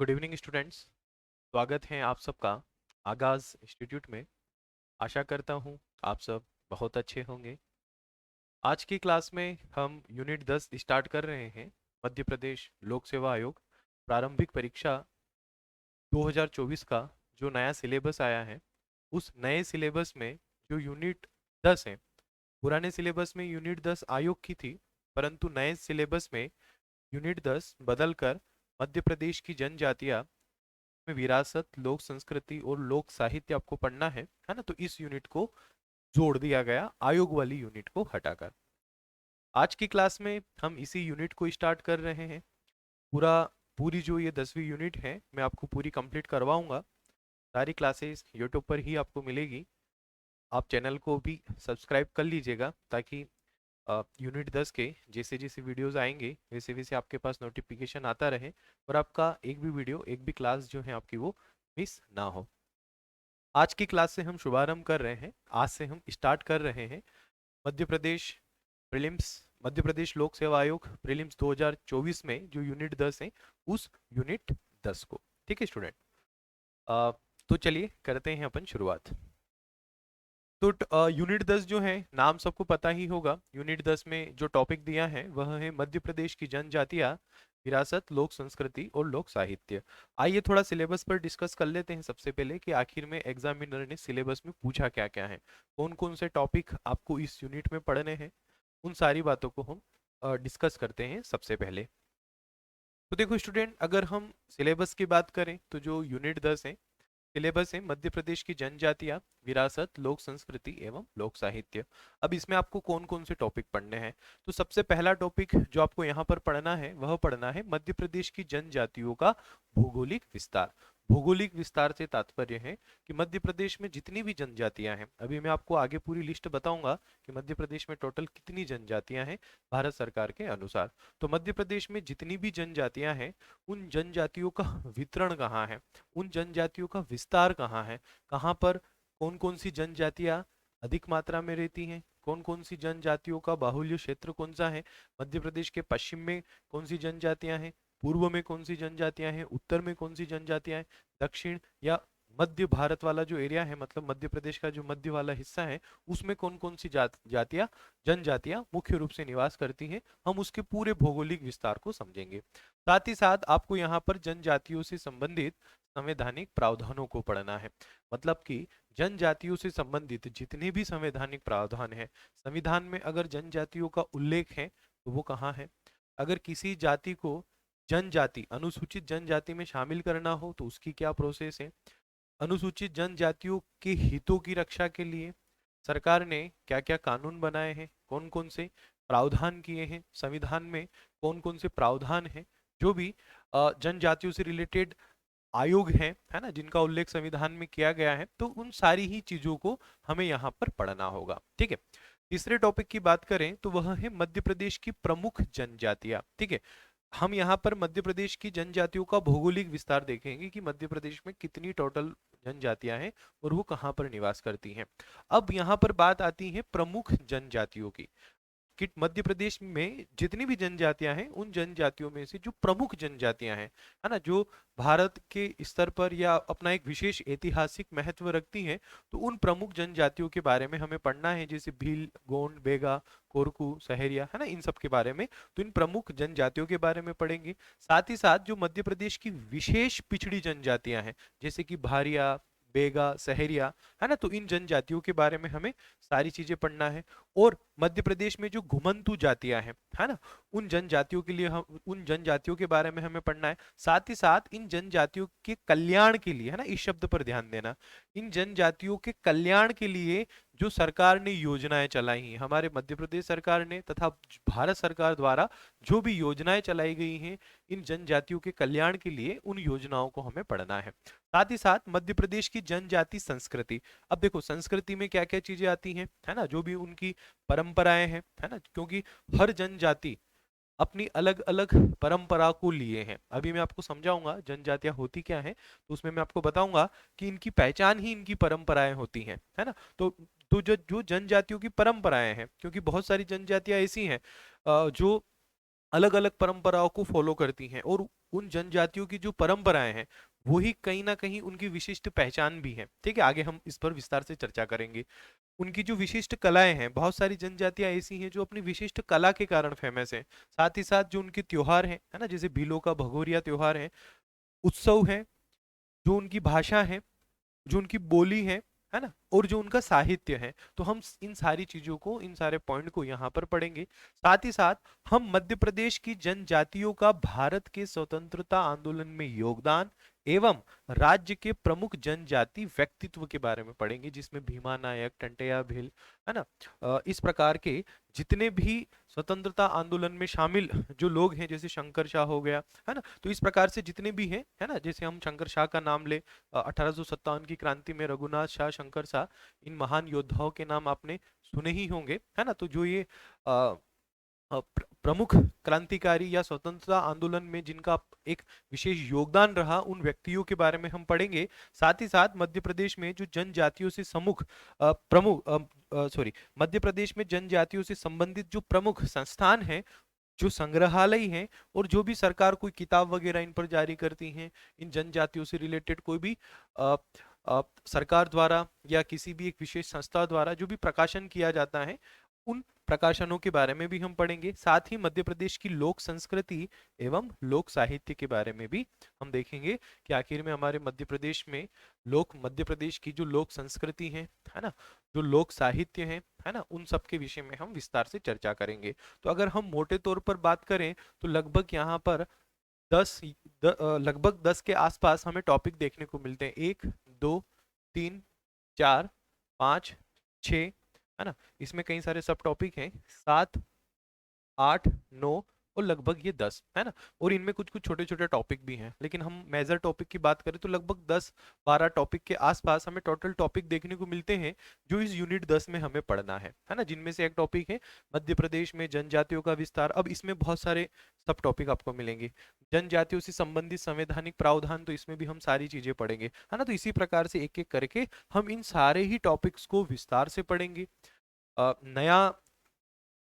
Good evening students. स्वागत है आप सबका आगाज़ इंस्टीट्यूट में। आशा करता हूँ आप सब बहुत अच्छे होंगे। आज की क्लास में हम यूनिट 10 स्टार्ट कर रहे हैं। मध्य प्रदेश लोक सेवा आयोग प्रारंभिक परीक्षा 2024 का जो नया सिलेबस आया है, उस नए सिलेबस में जो यूनिट 10 है, पुराने सिलेबस में यूनिट 10 आयोग की थी, परंतु नए सिलेबस में यूनिट 10 बदलकर मध्य प्रदेश की जनजातियाँ में विरासत, लोक संस्कृति और लोक साहित्य आपको पढ़ना है ना। तो इस यूनिट को जोड़ दिया गया आयोग वाली यूनिट को हटाकर। आज की क्लास में हम इसी यूनिट को स्टार्ट कर रहे हैं। पूरा पूरी जो ये 10वीं यूनिट है, मैं आपको पूरी कंप्लीट करवाऊंगा। सारी क्लासेस यूट्यूब पर ही आपको मिलेगी। आप चैनल को भी सब्सक्राइब कर लीजिएगा ताकि यूनिट 10 के जैसे जैसे वीडियोस आएंगे वैसे वैसे आपके पास नोटिफिकेशन आता रहे और आपका एक भी वीडियो, एक भी क्लास जो है आपकी वो मिस ना हो। आज की क्लास से हम शुभारंभ कर रहे हैं। आज से हम स्टार्ट कर रहे हैं मध्य प्रदेश प्रीलिम्स, मध्य प्रदेश लोक सेवा आयोग प्रीलिम्स 2024 में जो यूनिट 10 है, उस यूनिट 10 को। ठीक है स्टूडेंट। तो चलिए करते हैं अपन शुरुआत। तो यूनिट 10 जो है, नाम सबको पता ही होगा। यूनिट 10 में जो टॉपिक दिया है वह है मध्य प्रदेश की जनजातियां, विरासत, लोक संस्कृति और लोक साहित्य। आइए थोड़ा सिलेबस पर डिस्कस कर लेते हैं सबसे पहले कि आखिर में एग्जामिनर ने सिलेबस में पूछा क्या क्या है, कौन कौन से टॉपिक आपको इस यूनिट में पढ़ने हैं। उन सारी बातों को हम डिस्कस करते हैं सबसे पहले। तो देखो स्टूडेंट, अगर हम सिलेबस की बात करें तो जो यूनिट 10 है, सिलेबस है मध्य प्रदेश की जनजातियां, विरासत, लोक संस्कृति एवं लोक साहित्य। अब इसमें आपको कौन कौन से टॉपिक पढ़ने हैं? तो सबसे पहला टॉपिक जो आपको यहाँ पर पढ़ना है वह पढ़ना है मध्य प्रदेश की जनजातियों का भौगोलिक विस्तार। भौगोलिक विस्तार से तात्पर्य है कि मध्य प्रदेश में जितनी भी जनजातियां हैं, अभी मैं आपको आगे पूरी लिस्ट बताऊंगा कि मध्य प्रदेश में टोटल कितनी जनजातियां हैं भारत सरकार के अनुसार। तो मध्य प्रदेश में जितनी भी जनजातियां हैं, उन जनजातियों का वितरण कहाँ है, उन जनजातियों का विस्तार कहाँ है, कहाँ पर कौन कौन सी जनजातियां अधिक मात्रा में रहती हैं, कौन कौन सी जनजातियों का बाहुल्य क्षेत्र कौन सा है, मध्य प्रदेश के पश्चिम में कौन सी जनजातियां हैं, पूर्व में कौन सी जनजातियां हैं, उत्तर में कौन सी जनजातियां हैं, दक्षिण या मध्य भारत वाला जो एरिया है, मतलब मध्य प्रदेश का जो मध्य वाला हिस्सा है, उसमें कौन कौन सी जातियां जनजातियां मुख्य रूप से निवास करती हैं, हम उसके पूरे भौगोलिक विस्तार को समझेंगे। साथ ही साथ आपको यहाँ पर जनजातियों से संबंधित संवैधानिक प्रावधानों को पढ़ना है। मतलब कि जनजातियों से संबंधित जितने भी संवैधानिक प्रावधान है, संविधान में अगर जनजातियों का उल्लेख है तो वो कहाँ है, अगर किसी जाति को जनजाति, अनुसूचित जनजाति में शामिल करना हो तो उसकी क्या प्रोसेस है, अनुसूचित जनजातियों के हितों की रक्षा के लिए सरकार ने क्या क्या कानून बनाए हैं, कौन कौन से प्रावधान किए हैं संविधान में, कौन कौन से प्रावधान हैं, जो भी जनजातियों से रिलेटेड आयोग हैं, है ना, जिनका उल्लेख संविधान में किया गया है, तो उन सारी ही चीजों को हमें यहाँ पर पढ़ना होगा। ठीक है। तीसरे टॉपिक की बात करें तो वह है मध्य प्रदेश की प्रमुख जनजातियां। ठीक है। हम यहाँ पर मध्य प्रदेश की जनजातियों का भौगोलिक विस्तार देखेंगे कि मध्य प्रदेश में कितनी टोटल जनजातियां हैं और वो कहाँ पर निवास करती हैं। अब यहाँ पर बात आती है प्रमुख जनजातियों की, कि मध्य प्रदेश में जितनी भी जनजातियां हैं, उन जनजातियों में से जो प्रमुख जनजातियां हैं, है ना, जो भारत के स्तर पर या अपना एक विशेष ऐतिहासिक महत्व रखती हैं, तो उन प्रमुख जनजातियों के बारे में हमें पढ़ना है, जैसे भील, गोंड, बेगा, कोरकू, सहरिया, है ना, इन सब के बारे में। तो इन प्रमुख जनजातियों के बारे में पढ़ेंगे। साथ ही साथ जो मध्य प्रदेश की विशेष पिछड़ी जनजातियां हैं, जैसे कि भारिया, बेगा, सहरिया, है ना, तो इन जनजातियों के बारे में हमें सारी चीजें पढ़ना है। और मध्य प्रदेश में जो घुमंतु जातियां हैं, है ना, उन जनजातियों के लिए हम, उन जनजातियों के बारे में हमें पढ़ना है। साथ ही साथ इन जनजातियों के कल्याण के लिए, है ना, इस शब्द पर ध्यान देना, इन जनजातियों के कल्याण के लिए जो सरकार ने योजनाएं चलाई हैं, हमारे मध्य प्रदेश सरकार ने तथा भारत सरकार द्वारा जो भी योजनाएं चलाई गई हैं इन जनजातियों के कल्याण के लिए, उन योजनाओं को हमें पढ़ना है। साथ ही साथ मध्य प्रदेश की जनजाति संस्कृति। अब देखो संस्कृति में क्या क्या चीजें आती हैं, है ना, जो भी उनकी परंपराएं हैं, है ना, क्योंकि हर जनजाति अपनी अलग अलग परंपरा को लिए हैं। अभी मैं आपको समझाऊंगा जनजातियां होती क्या है, तो उसमें मैं आपको बताऊंगा कि इनकी पहचान ही इनकी परंपराएं होती हैं, है ना। तो जो जो जनजातियों की परंपराएं हैं, क्योंकि बहुत सारी जनजातियां ऐसी हैं जो अलग अलग परंपराओं को फॉलो करती हैं, और उन जनजातियों की जो परंपराएं हैं वो ही कहीं ना कहीं उनकी विशिष्ट पहचान भी है। ठीक है, आगे हम इस पर विस्तार से चर्चा करेंगे। उनकी जो विशिष्ट कलाएं हैं, बहुत सारी जनजातियां ऐसी हैं जो अपनी विशिष्ट कला के कारण फेमस है। साथ ही साथ जो उनके त्योहार हैं, है ना, जैसे भीलों का भगोरिया त्योहार है, उत्सव है, जो उनकी भाषा है, जो उनकी बोली है ना, और जो उनका साहित्य है। तो हम इन सारी चीजों को, इन सारे पॉइंट को यहाँ पर पढ़ेंगे। साथ ही साथ हम मध्य प्रदेश की जनजातियों का भारत के स्वतंत्रता आंदोलन में योगदान एवं राज्य के प्रमुख जनजाति व्यक्तित्व के बारे में पढ़ेंगे, जिसमें भीमा नायक, टंटैया भील, है ना, इस प्रकार के जितने भी स्वतंत्रता आंदोलन में शामिल जो लोग हैं, जैसे शंकर शाह हो गया, है ना, तो इस प्रकार से जितने भी हैं, है ना, जैसे हम शंकर शाह का नाम ले, 1857 की क्रांति में रघुनाथ शाह, शंकर शाह, इन महान योद्धाओं के नाम आपने सुने ही होंगे, है ना। तो जो ये प्रमुख क्रांतिकारी या स्वतंत्रता आंदोलन में जिनका एक विशेष योगदान रहा, उन व्यक्तियों के बारे में हम पढ़ेंगे। साथ ही साथ मध्य प्रदेश में जो जनजातियों से सम्मुख प्रमुख सॉरी मध्य प्रदेश में जनजातियों से संबंधित जो प्रमुख संस्थान हैं, जो संग्रहालय हैं, और जो भी सरकार कोई किताब वगैरह इन पर जारी करती हैं, इन जनजातियों से रिलेटेड कोई भी अ, सरकार द्वारा या किसी भी एक विशेष संस्था द्वारा जो भी प्रकाशन किया जाता है, उन प्रकाशनों के बारे में भी हम पढ़ेंगे। साथ ही मध्य प्रदेश की लोक संस्कृति एवं लोक साहित्य के बारे में भी हम देखेंगे कि आखिर में हमारे मध्य प्रदेश में मध्य प्रदेश की जो लोक संस्कृति है ना, जो लोक साहित्य है ना, उन सब के विषय में हम विस्तार से चर्चा करेंगे। तो अगर हम मोटे तौर पर बात करें तो लगभग यहाँ पर लगभग 10 के आसपास हमें टॉपिक देखने को मिलते हैं। 1 2 3 4 5 6, है ना, इसमें कई सारे सब टॉपिक हैं, 7 8 9 और लगभग ये 10, है ना। और इनमें कुछ कुछ छोटे छोटे टॉपिक भी हैं, लेकिन हम मेजर टॉपिक की बात करें तो लगभग 10 12 टॉपिक के आसपास हमें टोटल टॉपिक देखने को मिलते हैं, जो इस यूनिट 10 में हमें पढ़ना है ना। जिनमें से एक टॉपिक है मध्य प्रदेश में जनजातियों का विस्तार। अब इसमें बहुत सारे सब टॉपिक आपको मिलेंगे। जनजातियों से संबंधित संवैधानिक प्रावधान, तो इसमें भी हम सारी चीजें पढ़ेंगे, है ना। तो इसी प्रकार से एक एक करके हम इन सारे ही टॉपिक्स को विस्तार से पढ़ेंगे। नया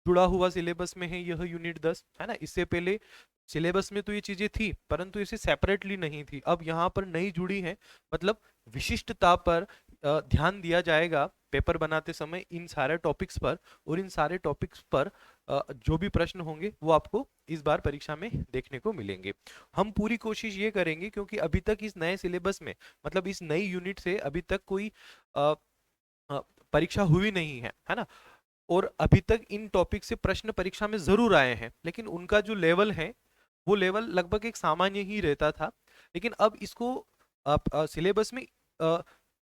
जुड़ा हुआ सिलेबस में है यह यूनिट 10, है ना। इससे पहले सिलेबस में तो ये चीजें थी, परंतु इसे सेपरेटली नहीं थी। अब यहाँ पर नई जुड़ी है, मतलब विशिष्टता पर ध्यान दिया जाएगा पेपर बनाते समय इन सारे टॉपिक्स पर, और इन सारे टॉपिक्स पर जो भी प्रश्न होंगे वो आपको इस बार परीक्षा में देखने को मिलेंगे। हम पूरी कोशिश ये करेंगे, क्योंकि अभी तक इस नए सिलेबस में, मतलब इस नई यूनिट से अभी तक कोई अ, परीक्षा हुई नहीं है ना। और अभी तक इन टॉपिक से प्रश्न परीक्षा में जरूर आए हैं, लेकिन उनका जो लेवल है वो लेवल लगभग एक सामान्य ही रहता था। लेकिन अब इसको सिलेबस में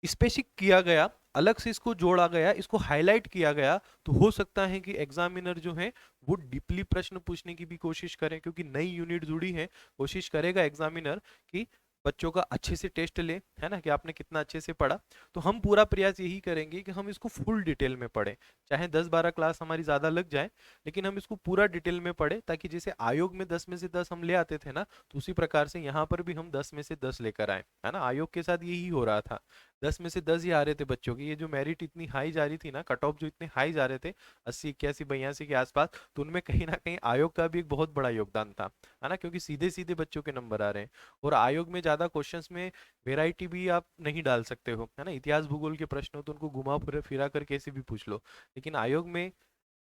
स्पेसिफिक किया गया, अलग से इसको जोड़ा गया, इसको हाईलाइट किया गया। तो हो सकता है कि एग्जामिनर जो है वो डीपली प्रश्न पूछने की भी कोशिश करें, क्योंकि नई यूनिट जुड़ी है। कोशिश करेगा एग्जामिनर कि बच्चों का अच्छे से टेस्ट ले, है ना, कि आपने कितना अच्छे से पढ़ा। तो हम पूरा प्रयास यही करेंगे कि हम इसको फुल डिटेल में पढ़ें, चाहे 10 12 क्लास हमारी ज़्यादा लग जाए, लेकिन हम इसको पूरा डिटेल में पढ़ें, ताकि जैसे आयोग में 10 में से 10 हम ले आते थे ना, तो उसी प्रकार से यहाँ पर भी हम 10 में से 10 लेकर आए, है ना। आयोग के साथ यही हो रहा था, 10 में से 10 ही आ रहे थे बच्चों की। ये जो मेरिट इतनी हाई जा रही थी ना, कट ऑफ जो इतने हाई जा रहे थे, 80 81 82 के आसपास, तो उनमें कहीं ना कहीं आयोग का भी एक बहुत बड़ा योगदान था, है ना, क्योंकि सीधे सीधे बच्चों के नंबर आ रहे हैं। और आयोग में ज़्यादा क्वेश्चंस में वेराइटी भी आप नहीं डाल सकते हो, है ना। इतिहास भूगोल के प्रश्न हो तो उनको घुमा फिरा कर कैसे भी पूछ लो, लेकिन आयोग में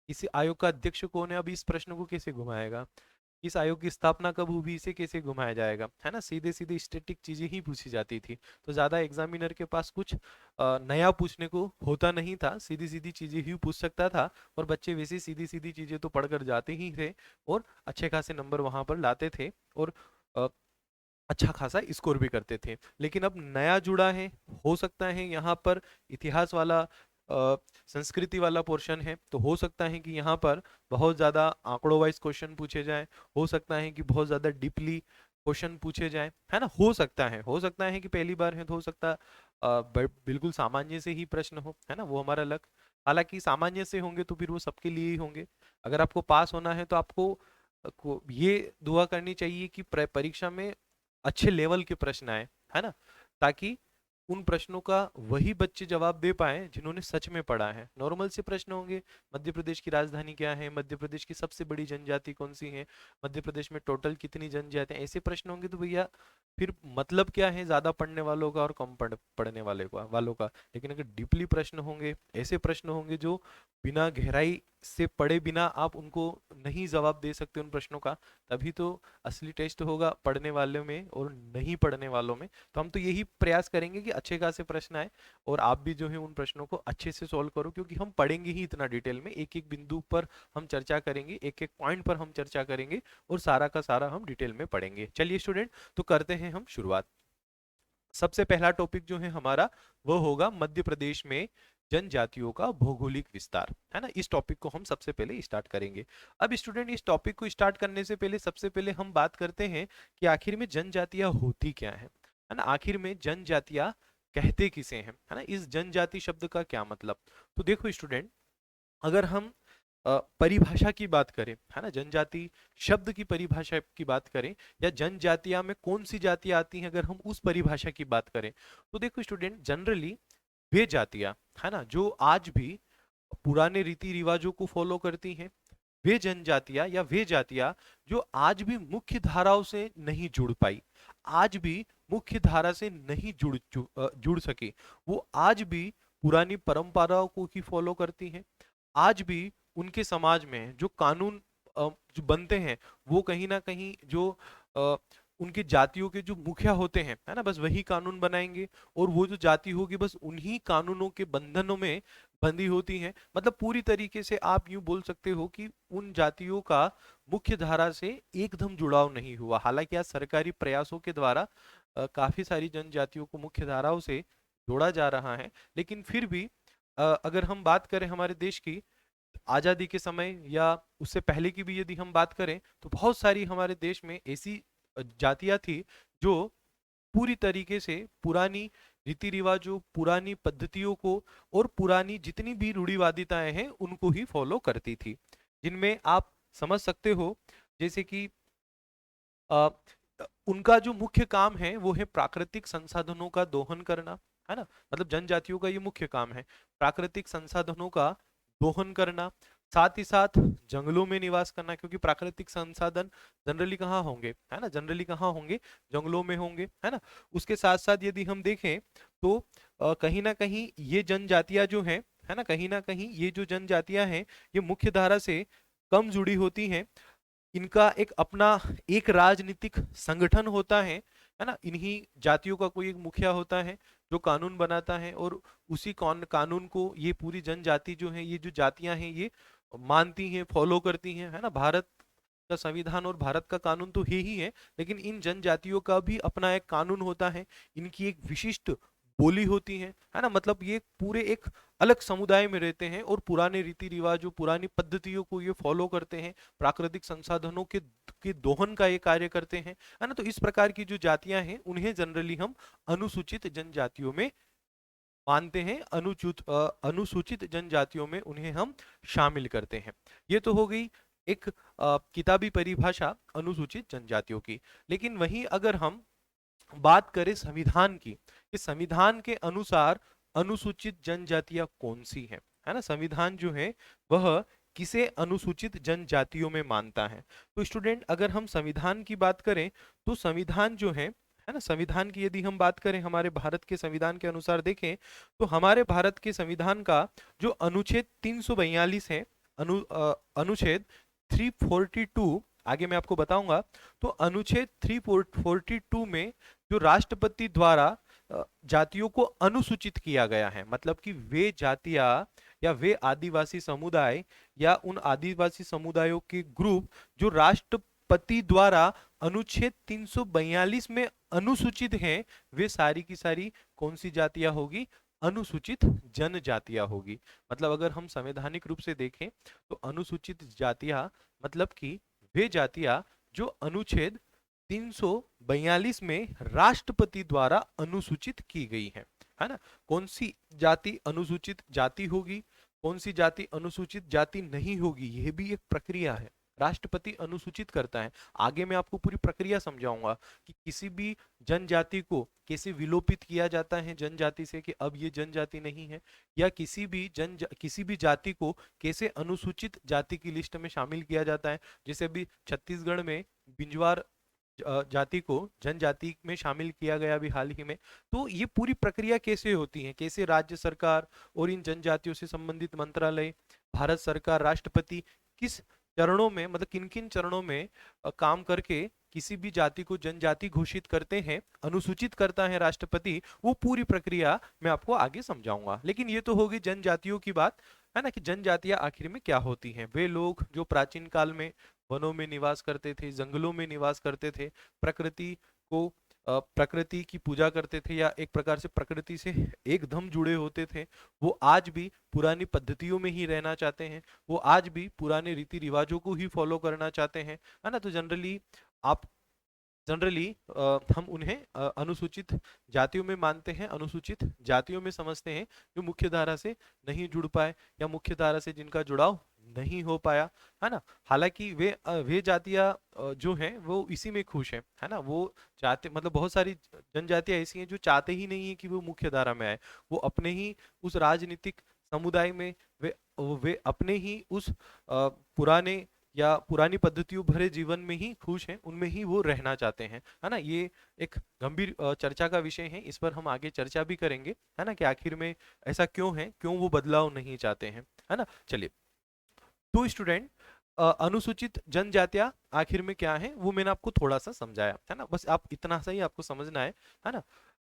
इस आयोग का अध्यक्ष कौन है, अभी इस प्रश्न को कैसे घुमाएगा, इस आयोग की स्थापना कब हुई, इसे कैसे घुमाया जाएगा, है ना। सीधे सीधे स्टैटिक चीजें ही पूछी जाती थी, तो ज्यादा एग्जामिनर के पास कुछ नया पूछने को होता नहीं था, सीधी सीधी चीजें ही पूछ सकता था। और बच्चे वैसे सीधी सीधी चीजें तो पढ़कर जाते ही थे, और अच्छे खासे नंबर वहां पर लाते थे, और अ, अच्छा खासा स्कोर भी करते थे। लेकिन अब नया जुड़ा है, हो सकता है यहाँ पर इतिहास वाला संस्कृति वाला पोर्शन है, तो हो सकता है कि यहाँ पर बहुत ज़्यादा आंकड़ों वाइज क्वेश्चन पूछे जाएं, हो सकता है कि बहुत ज़्यादा डीपली क्वेश्चन पूछे जाएं, है ना। हो सकता है कि पहली बार है तो हो सकता बिल्कुल सामान्य से ही प्रश्न हो, है ना, वो हमारा लक। हालांकि सामान्य से होंगे तो फिर वो सबके लिए ही होंगे। अगर आपको पास होना है तो आपको ये दुआ करनी चाहिए कि परीक्षा में अच्छे लेवल के प्रश्न आए, है ना, ताकि उन प्रश्नों का वही बच्चे जवाब दे पाए जिन्होंने सच में पढ़ा है। नॉर्मल से प्रश्न होंगे, मध्य प्रदेश की राजधानी क्या है, मध्य प्रदेश की सबसे बड़ी जनजाति कौन सी है, मध्य प्रदेश में टोटल कितनी जनजातियां, ऐसे प्रश्न होंगे। तो भैया फिर मतलब क्या है ज्यादा पढ़ने वालों का और कम पढ़ने वालों का। लेकिन अगर डीपली प्रश्न होंगे, ऐसे प्रश्न होंगे जो बिना गहराई से पढ़े बिना आप उनको नहीं जवाब दे सकते उन प्रश्नों का, तभी तो असली टेस्ट होगा पढ़ने वालों में और नहीं पढ़ने वालों में। तो हम तो यही प्रयास करेंगे कि अच्छे खासे प्रश्न आए और आप भी जो है उन प्रश्नों को अच्छे से सॉल्व करो, क्योंकि हम पढ़ेंगे ही इतना डिटेल में, एक एक बिंदु पर हम चर्चा करेंगे, एक एक पॉइंट पर हम चर्चा करेंगे और सारा का सारा हम डिटेल में पढ़ेंगे। चलिए स्टूडेंट, तो करते हैं हम शुरुआत। सबसे पहला टॉपिक जो है हमारा वो होगा मध्य प्रदेश में जनजातियों का भौगोलिक विस्तार, है ना। इस टॉपिक को हम सबसे पहले स्टार्ट करेंगे। अब स्टूडेंट, इस टॉपिक को स्टार्ट करने से पहले सबसे पहले हम बात करते हैं कि आखिर में जनजातियां होती क्या है ना। आखिर में जनजातियां कहते किसे हैं, है ना। इस जनजाति शब्द का क्या मतलब। तो देखो स्टूडेंट, अगर हम परिभाषा की बात करें, है ना, जनजाति शब्द की परिभाषा की बात करें या जनजातियां में कौन सी जातियां आती हैं, अगर हम उस परिभाषा की बात करें, तो देखो स्टूडेंट, जनरली वे जातियां, है ना, जो आज भी पुराने रीति रिवाजों को फॉलो करती हैं, वे जनजातियां या वे जातियां जो आज भी मुख्य धाराओं से नहीं जुड़ पाई, आज भी मुख्य धारा से नहीं जुड़ सकी, वो आज भी पुरानी परंपराओं को ही फॉलो करती हैं। आज भी उनके समाज में जो कानून जो बनते हैं, वो कहीं ना कहीं जो अ, उनके जातियों के जो मुखिया होते हैं, है ना, बस वही कानून बनाएंगे और वो जो जाति होगी बस उन्हीं कानूनों के बंधनों में बंधी होती है। मतलब पूरी तरीके से आप यूं बोल सकते हो कि उन जातियों का मुख्य धारा से एकदम जुड़ाव नहीं हुआ। हालांकि आज सरकारी प्रयासों के द्वारा काफी सारी जनजातियों को मुख्य धाराओं से जोड़ा जा रहा है, लेकिन फिर भी अगर हम बात करें हमारे देश की आजादी के समय या उससे पहले की भी यदि हम बात करें, तो बहुत सारी हमारे देश में ऐसी जातियां थी जो पूरी तरीके से पुरानी रीति रिवाजों, पुरानी पद्धतियों को और पुरानी जितनी भी रूढ़िवादिताएं हैं उनको ही फॉलो करती थी, जिनमें आप समझ सकते हो जैसे कि अ, उनका जो मुख्य काम है वो है प्राकृतिक संसाधनों का दोहन करना, है ना। मतलब जनजातियों का ये मुख्य काम है प्राकृतिक संसाधनों का दोहन करना, साथ ही साथ जंगलों में निवास करना, क्योंकि प्राकृतिक संसाधन जनरली कहाँ होंगे, है ना, जनरली कहाँ होंगे, जंगलों में होंगे, है ना। उसके साथ साथ यदि हम देखें तो कहीं ना कहीं ये जनजातियां जो हैं, है ना, कहीं ना कहीं ये जो जनजातियां हैं ये मुख्य धारा से कम जुड़ी होती हैं। इनका एक अपना एक राजनीतिक संगठन होता है ना। इन्हीं जातियों का कोई एक मुखिया होता है जो कानून बनाता है और उसी कानून को ये पूरी जनजाति जो है, ये जो जातियां हैं ये मानती हैं, फॉलो करती हैं, है ना। भारत का संविधान और भारत का कानून तो है ही है, लेकिन इन जनजातियों का भी अपना एक कानून होता है, इनकी एक विशिष्ट बोली होती है ना। मतलब ये पूरे एक अलग समुदाय में रहते हैं और पुराने रीति रिवाजों, पुरानी पद्धतियों को ये फॉलो करते हैं, प्राकृतिक संसाधनों के दोहन का ये कार्य करते हैं, है ना। तो इस प्रकार की जो जातियां हैं उन्हें जनरली हम अनुसूचित जनजातियों में मानते हैं, अनुसूचित जनजातियों में उन्हें हम शामिल करते हैं। ये तो हो गई एक किताबी परिभाषा अनुसूचित जनजातियों की। लेकिन वहीं अगर हम बात करें संविधान की, कि संविधान के अनुसार अनुसूचित जनजातियां कौन सी हैं, है ना, संविधान जो है वह किसे अनुसूचित जनजातियों में मानता है। तो स्टूडेंट, अगर हम संविधान की बात करें तो संविधान जो है ना, संविधान की यदि हम बात करें, हमारे भारत के संविधान के अनुसार देखें तो हमारे भारत के संविधान का जो अनुच्छेद 342 है, अनुच्छेद 342, आगे मैं आपको बताऊंगा। तो अनुच्छेद 342 में जो राष्ट्रपति द्वारा जातियों को अनुसूचित किया गया है, मतलब कि वे जातियां या वे आदिवासी समुदाय या उन आदिवासी समुदायों के ग्रुप जो राष्ट्रपति द्वारा अनुच्छेद 342 में अनुसूचित हैं, वे सारी की सारी कौन सी जातियां होगी, अनुसूचित जनजातियां होगी। मतलब अगर हम संवैधानिक रूप से देखें तो अनुसूचित जातियां मतलब कि वे जातियां जो अनुच्छेद 342 में राष्ट्रपति द्वारा अनुसूचित की गई है ना। कौन सी जाति अनुसूचित जाति होगी, कौन सी जाति अनुसूचित जाति नहीं होगी, यह भी एक प्रक्रिया है राष्ट्रपति अनुसूचित करता है। आगे मैं आपको पूरी प्रक्रिया समझाऊंगा कि किसी भी जनजाति को कैसे विलोपित किया जाता है जनजाति से, कि अब ये जनजाति नहीं है, या किसी भी जाति को कैसे अनुसूचित जाति की लिस्ट में शामिल किया जाता है। जैसे अभी छत्तीसगढ़ में बिंजवार जाति को जनजाति में शामिल किया गया अभी हाल ही में। तो ये पूरी प्रक्रिया कैसे होती है, कैसे राज्य सरकार और इन जनजातियों से संबंधित मंत्रालय, भारत सरकार, राष्ट्रपति किस चरणों में, मतलब किन किन चरणों में काम करके किसी भी जाति को जनजाति घोषित करते हैं, अनुसूचित करता है राष्ट्रपति, वो पूरी प्रक्रिया मैं आपको आगे समझाऊंगा। लेकिन ये तो होगी जनजातियों की बात, है ना, कि जनजातियां आखिर में क्या होती हैं। वे लोग जो प्राचीन काल में वनों में निवास करते थे, जंगलों में निवास करते थे, प्रकृति को प्रकृति की पूजा करते थे, या एक प्रकार से प्रकृति से एकदम जुड़े होते थे, वो आज भी पुरानी पद्धतियों में ही रहना चाहते हैं, वो आज भी पुराने रीति रिवाजों को ही फॉलो करना चाहते हैं, है ना। तो आप जनरली हम उन्हें अनुसूचित जातियों में मानते हैं, अनुसूचित जातियों में समझते हैं, जो मुख्य धारा से नहीं जुड़ पाए या मुख्य धारा से जिनका जुड़ाव नहीं हो पाया, है ना। हालांकि वे जातियां जो हैं वो इसी में खुश हैं, है ना। वो चाहते, मतलब बहुत सारी जनजातियां ऐसी हैं जो चाहते ही नहीं है कि वो मुख्य धारा में आए। वो अपने ही उस राजनीतिक समुदाय में, वे अपने ही उस पुराने या पुरानी पद्धतियों भरे जीवन में ही खुश हैं, उनमें ही वो रहना चाहते हैं, है ना। ये एक गंभीर चर्चा का विषय है, इस पर हम आगे चर्चा भी करेंगे, है ना, कि आखिर में ऐसा क्यों है, क्यों वो बदलाव नहीं चाहते हैं, है ना। चलिए, तो स्टूडेंट, अनुसूचित जनजातियां आखिर में क्या है वो मैंने आपको थोड़ा सा समझाया, है ना। बस आप इतना सा ही आपको समझना है ना।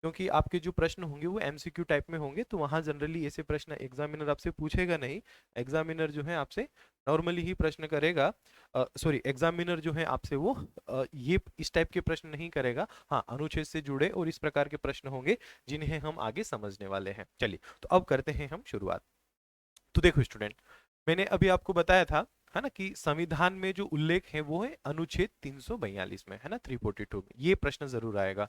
क्योंकि आपके जो प्रश्न होंगे वो एमसीक्यू टाइप में होंगे, तो वहां जनरली ऐसे प्रश्न एग्जामिनर आपसे पूछेगा नहीं। एग्जामिनर जो है आपसे नॉर्मली ही प्रश्न करेगा, सॉरी, एग्जामिनर जो है आपसे वो ये इस टाइप के प्रश्न नहीं करेगा। हाँ, अनुच्छेद से जुड़े और इस प्रकार के प्रश्न होंगे जिन्हें हम आगे समझने वाले हैं। चलिए, तो अब करते हैं हम शुरुआत। तो देखो स्टूडेंट, मैंने अभी आपको बताया था, है ना, कि संविधान में जो उल्लेख है वो है अनुच्छेद 342 में, है ना, 342 में। ये प्रश्न जरूर आएगा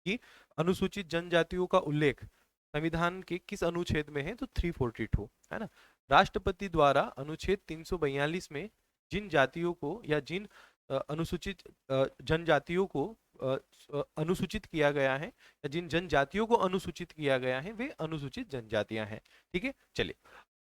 कि अनुसूचित जनजातियों का उल्लेख संविधान के किस अनुच्छेद में है, तो 342, है ना। राष्ट्रपति द्वारा अनुच्छेद 342 में जिन जातियों को या जिन अनुसूचित जनजातियों को अनुसूचित किया गया है, या जिन जनजातियों को अनुसूचित किया गया है, वे अनुसूचित जनजातियां हैं। ठीक है, चलिए,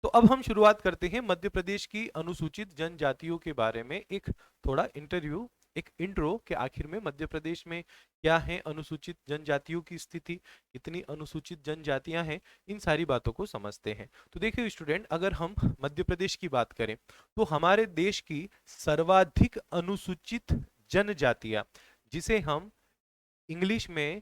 तो अब हम शुरुआत करते हैं मध्य प्रदेश की अनुसूचित जनजातियों के बारे में। एक थोड़ा इंटरव्यू, एक इंट्रो के आखिर में मध्य प्रदेश में क्या है अनुसूचित जनजातियों की स्थिति, कितनी अनुसूचित जनजातियां हैं, इन सारी बातों को समझते हैं। तो देखिए स्टूडेंट, अगर हम मध्य प्रदेश की बात करें तो हमारे देश की सर्वाधिक अनुसूचित जनजातियां, जिसे हम इंग्लिश में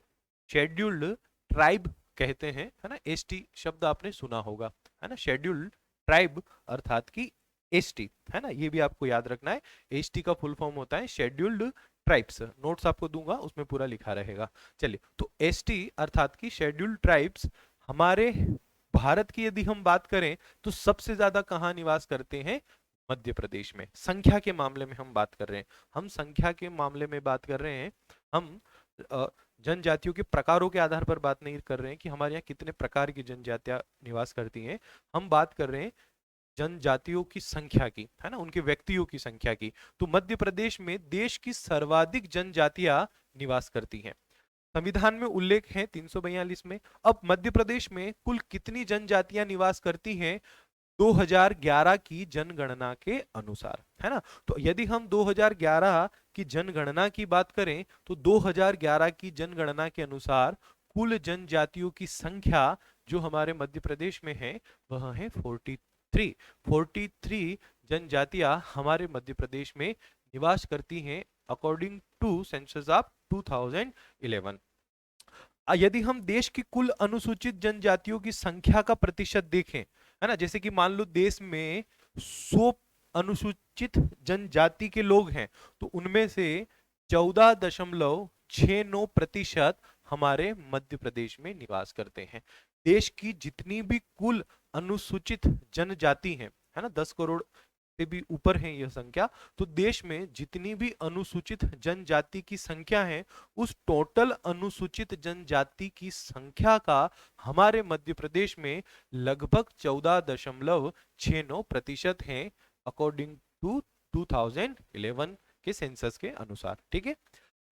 शेड्यूल्ड ट्राइब कहते हैं, है ना। एसटी शब्द आपने सुना होगा, है ना, शेड्यूल्ड ट्राइब अर्थात की एसटी, है ना, ये भी आपको याद रखना है। एसटी का फुल फॉर्म होता है शेड्यूल्ड ट्राइब्स, नोट्स आपको दूंगा उसमें पूरा लिखा रहेगा। चलिए, तो एसटी अर्थात की शेड्यूल्ड ट्राइब्स हमारे भारत की यदि हम बात करें तो सबसे ज्यादा कहाँ निवास करते हैं, मध्य प्रदेश में। संख्या के मामले में हम बात कर रहे हैं, हम संख्या के मामले में बात कर रहे हैं, हम जनजातियों के प्रकारों के आधार पर बात नहीं कर रहे हैं कि हमारे यहाँ कितने प्रकार की जनजातियां निवास करती हैं। हम बात कर रहे हैं जनजातियों की संख्या की, है ना, उनके व्यक्तियों की संख्या की। तो मध्य प्रदेश में देश की सर्वाधिक जनजातियां निवास करती हैं। संविधान में उल्लेख है 342 में। अब मध्य प्रदेश में कुल कितनी जनजातियां निवास करती हैं 2011 की जनगणना के अनुसार, है ना। तो यदि हम 2011 की जनगणना की बात करें तो 2011 की जनगणना के अनुसार कुल जनजातियों की संख्या जो हमारे मध्य प्रदेश में है वह है 43 जनजातियां हमारे मध्य प्रदेश में निवास करती हैं अकॉर्डिंग टू सेंसस ऑफ 2011। यदि हम देश की कुल अनुसूचित जनजातियों की संख्या का प्रतिशत देखें, है ना, जैसे कि मान लो देश में 100 अनुसूचित जनजाति के लोग हैं, तो उनमें से 14.69% हमारे मध्य प्रदेश में निवास करते हैं। देश की जितनी भी कुल अनुसूचित जनजाति है ना, 10 करोड़ से भी ऊपर है यह संख्या, तो देश में जितनी भी अनुसूचित जनजाति की संख्या है उस टोटल अनुसूचित जनजाति की संख्या का हमारे मध्य प्रदेश में लगभग 14.69% है अकॉर्डिंग टू 2011 के सेंसस के अनुसार। ठीक है,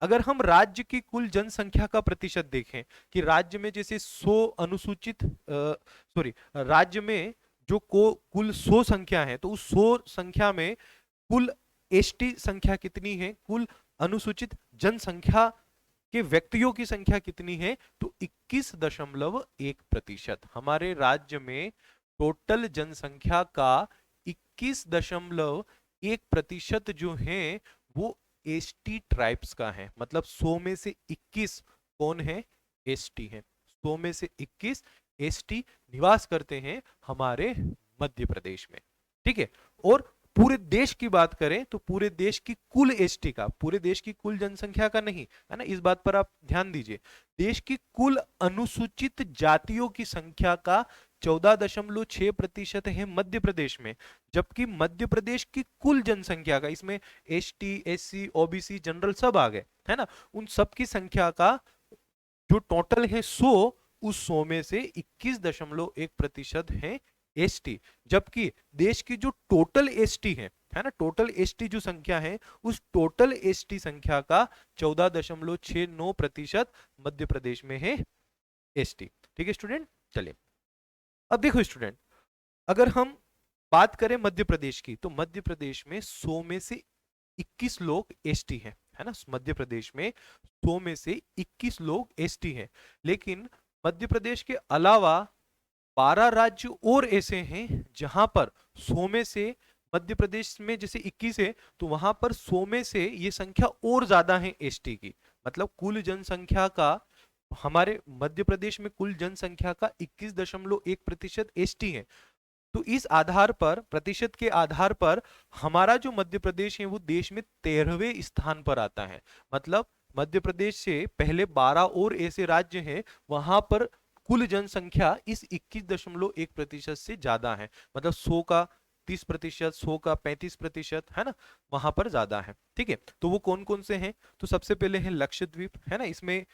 अगर हम राज्य की कुल जनसंख्या का प्रतिशत देखें कि राज्य में जैसे 100 अनुसूचित सॉरी राज्य में जो कुल 100 संख्या है, तो उस 100 संख्या में कुल एसटी संख्या कितनी है, कुल अनुसूचित जनसंख्या के व्यक्तियों की संख्या कितनी है, तो 21.1%। हमारे राज्य में टोटल जनसंख्या का 21.1% जो है वो एसटी ट्राइब्स का है। मतलब 100 में से 21 कौन है, एसटी है। 100 में से 21 एसटी निवास करते हैं हमारे मध्य प्रदेश में। ठीक है, और पूरे देश की बात करें तो पूरे देश की कुल एसटी का, पूरे देश की कुल जनसंख्या का नहीं, है ना, इस बात पर आप ध्यान दीजिए। देश की कुल अनुसूचित जातियों की संख्या का 14.6% है मध्य प्रदेश में, जबकि मध्य प्रदेश की कुल जनसंख्या का, इसमें एसटी, एससी, ओबीसी, जनरल सब आ गए, है ना, उन सब की संख्या का जो टोटल है 100, उस 100 में से 21.1% है एसटी। जबकि देश की जो टोटल एसटी है ना, टोटल एसटी जो संख्या है, उस टोटल एसटी संख्या का 14.69% मध्य प्रदेश में है एसटी। ठीक है स्टूडेंट, चलिए अब देखो स्टूडेंट, अगर हम बात करें मध्य प्रदेश की, तो मध्य प्रदेश में 100 में से 21 लोग एसटी हैं, है ना, मध्य प्रदेश में 100 में से 21 लोग एसटी हैं। लेकिन मध्य प्रदेश के अलावा 12 राज्य और ऐसे हैं जहां पर 100 में से, मध्य प्रदेश में जैसे 21 है तो वहां पर 100 में से ये संख्या और ज्यादा है एसटी की। मतलब कुल जनसंख्या का, हमारे मध्य प्रदेश में कुल जनसंख्या का 21.1% एसटी है। तो इस आधार पर, प्रतिशत के आधार पर, हमारा जो मध्य प्रदेश है वो देश में 13वें स्थान पर आता है। मतलब मध्य प्रदेश से पहले 12 और ऐसे राज्य हैं वहां पर कुल जनसंख्या इस 21.1% से ज्यादा है। मतलब 100 का 30%, 100 का 35%, है ना, वहां पर ज्यादा है। ठीक है, तो वो कौन कौन से हैं, तो सबसे पहले है लक्षद्वीप, है ना, इसमें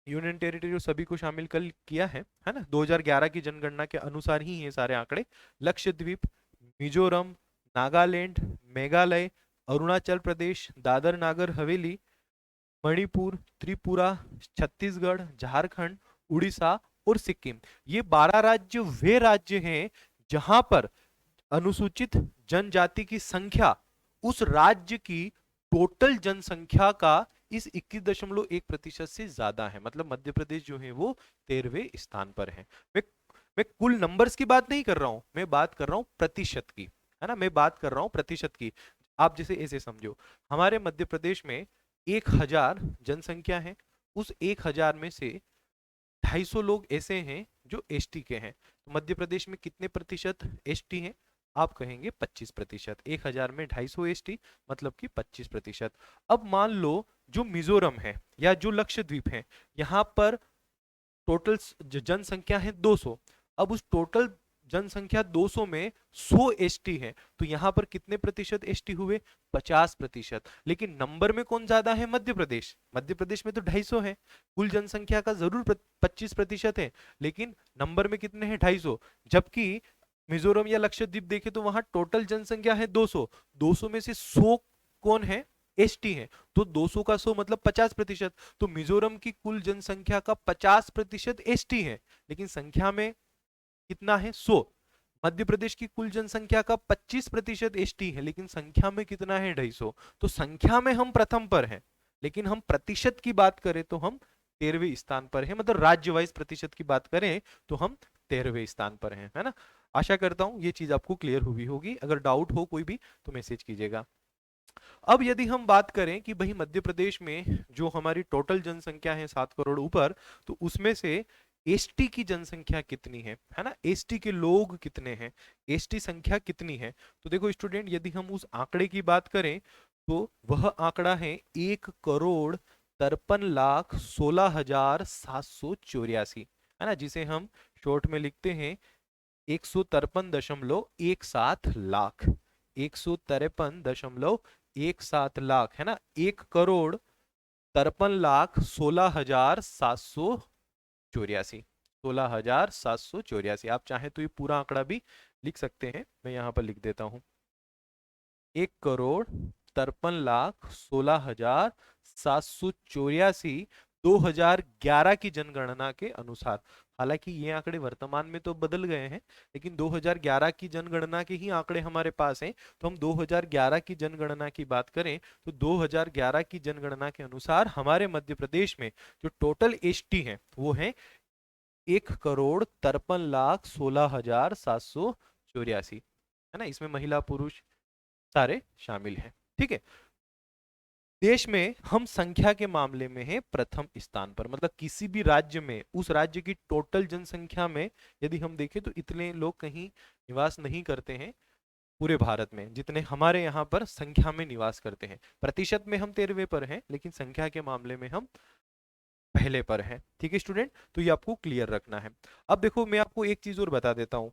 यूनियन टेरिटरी सभी को शामिल कर किया है ना, 2011 की जनगणना के अनुसार ही ये सारे आंकड़े। लक्षद्वीप, मिजोरम, नागालैंड, मेघालय, अरुणाचल प्रदेश, दादर नागर हवेली, मणिपुर, त्रिपुरा, छत्तीसगढ़, झारखंड, उड़ीसा और सिक्किम, ये 12 राज्य वे राज्य हैं जहां पर अनुसूचित जनजाति की संख्या उस राज्य की टोटल जनसंख्या का इस 21.1% से ज्यादा है। मतलब मध्य प्रदेश जो है वो 13वें स्थान पर है। मैं कुल नंबर्स की बात नहीं कर रहा हूं, मैं बात कर रहा हूं प्रतिशत की, है ना, मैं बात कर रहा हूं प्रतिशत की। आप जैसे ऐसे समझो, हमारे मध्य प्रदेश में 1000 जनसंख्या है, उस 1000 में से 250 लोग ऐसे हैं जो एसटी के हैं। तो मध्य प्रदेश में कितने प्रतिशत एसटी हैं, आप कहेंगे 25%। 1000 में 250 एसटी, मतलब कि 25%। अब मान लो जो मिजोरम है या जो लक्षद्वीप है, यहाँ पर टोटल जनसंख्या है 200। अब उस टोटल जनसंख्या 200 में 100 एसटी है, तो यहाँ पर कितने प्रतिशत एसटी हुए, 50%। लेकिन नंबर में कौन ज्यादा है, मध्य प्रदेश। मध्य प्रदेश में तो 250 है, कुल जनसंख्या का जरूर 25% है, लेकिन नंबर में कितने हैं, 250। जबकि मिजोरम या लक्षद्वीप देखे तो वहां टोटल जनसंख्या है 200, 200 में से 100 कौन है, एसटी है। तो 200 का 100 मतलब 50%। तो मिजोरम की कुल जनसंख्या का 50% एसटी है, लेकिन संख्या में कितना है, 100। मध्य प्रदेश की कुल जनसंख्या का 25% एसटी है, लेकिन संख्या में कितना है, 250। तो संख्या में हम प्रथम पर हैं, लेकिन हम प्रतिशत की बात करें तो हम 13वें स्थान पर हैं। मतलब राज्य वाइज प्रतिशत की बात करें तो हम 13वें स्थान पर हैं, है ना। आशा करता हूं ये चीज आपको क्लियर हुई होगी। अगर डाउट हो कोई भी तो मैसेज कीजिएगा। अब यदि हम बात करें कि भाई मध्य प्रदेश में जो हमारी टोटल जनसंख्या है 7 करोड़ ऊपर, तो उसमें से एसटी की जनसंख्या कितनी है ना, एसटी के लोग कितने हैं, एसटी संख्या कितनी है। तो देखो स्टूडेंट, यदि हम उस आंकड़े की बात करें तो वह आंकड़ा है 1,53,16,784, है ना, जिसे हम शॉर्ट में लिखते हैं 153.17 लाख। 153.17 लाख, है ना, 1,53,53,16,784, 16,784। आप चाहे तो ये पूरा आंकड़ा भी लिख सकते हैं, मैं यहां पर लिख देता हूं 1,53,16,784 2011 की जनगणना के अनुसार। हालांकि ये आंकड़े वर्तमान में तो बदल गए हैं, लेकिन 2011 की जनगणना के ही आंकड़े हमारे पास हैं। तो हम 2011 की जनगणना की बात करें तो 2011 की जनगणना के अनुसार हमारे मध्य प्रदेश में जो टोटल एसटी है वो है 1,53,16,784, है ना। इसमें महिला पुरुष सारे शामिल हैं। ठीक है। देश में हम संख्या के मामले में है प्रथम स्थान पर, मतलब किसी भी राज्य में उस राज्य की टोटल जनसंख्या में यदि हम देखें तो इतने लोग कहीं निवास नहीं करते हैं पूरे भारत में जितने हमारे यहाँ पर संख्या में निवास करते हैं। प्रतिशत में हम 13वें पर हैं, लेकिन संख्या के मामले में हम पहले पर हैं। ठीक है स्टूडेंट, तो ये आपको क्लियर रखना है। अब देखो मैं आपको एक चीज और बता देता हूं।